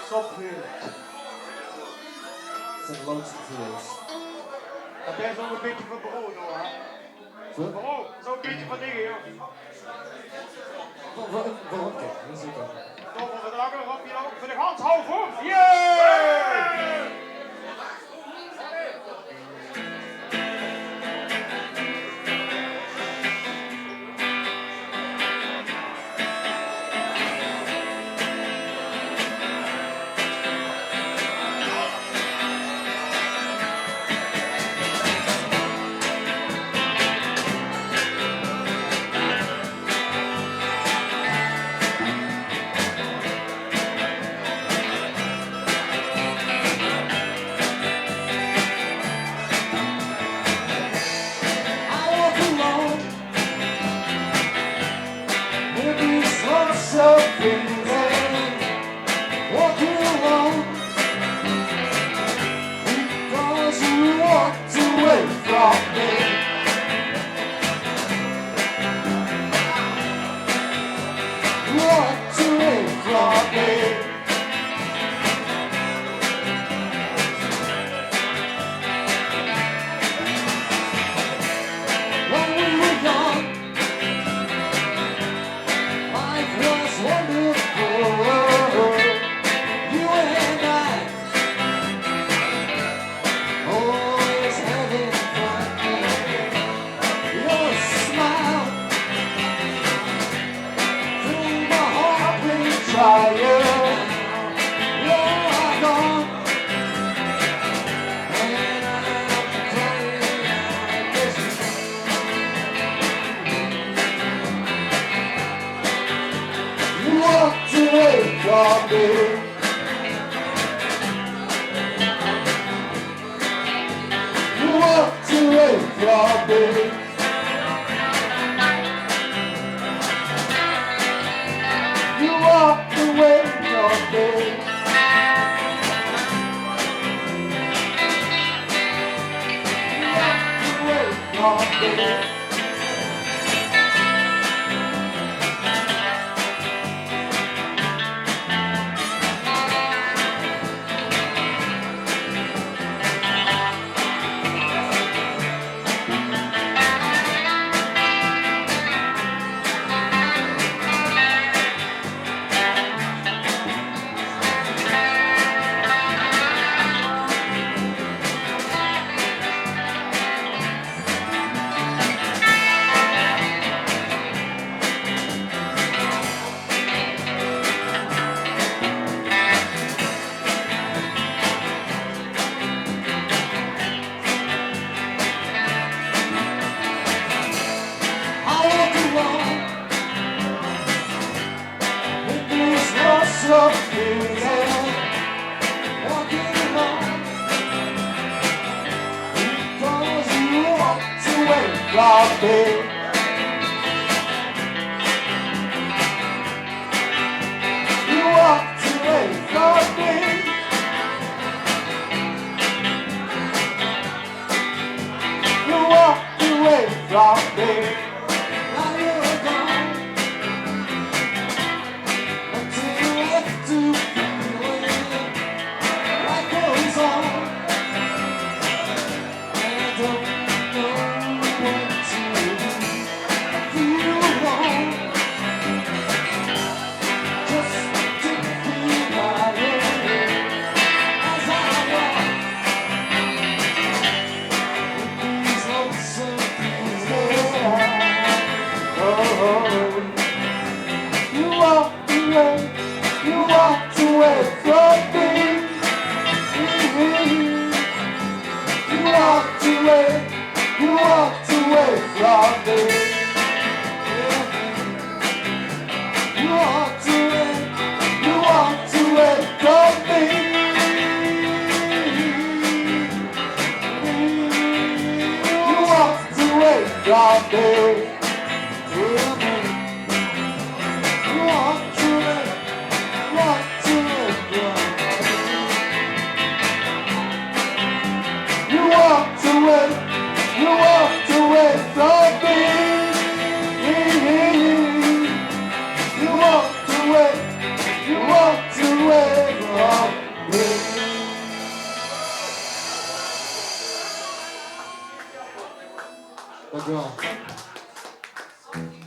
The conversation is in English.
Zoveel. Zijn loodse tears. Dat ben zo'n een beetje van brood hoor. Brood, zo'n beetje van dingen joh. Waarom kijk? Dat is ook al. Toch voor vandaag nog op je ook voor de hand houden. Yeah! Walking alone because you walked away from me. Walked away from me. When we were young, life was wonderful. You and I, always having fun. Your smile through my heart beat fire. You're gone, and I'm crying. I guess you walked away from me. You walked away from me. You walked away from me. You walked away from me. I walk alone in this lost of feeling. Walking alone because you walked away from me. You walked away from me. You walked away from me. Now you're gone. Until you have to feel it. Life goes on. And I don't know what to do. I feel alone. Just to be my own. As I walk in these lonesome fields. Oh, you walked away from me. You walked away from me. You walked away from me. You walked away from me. You walked away from me. You walked away away from me. Dankjewel.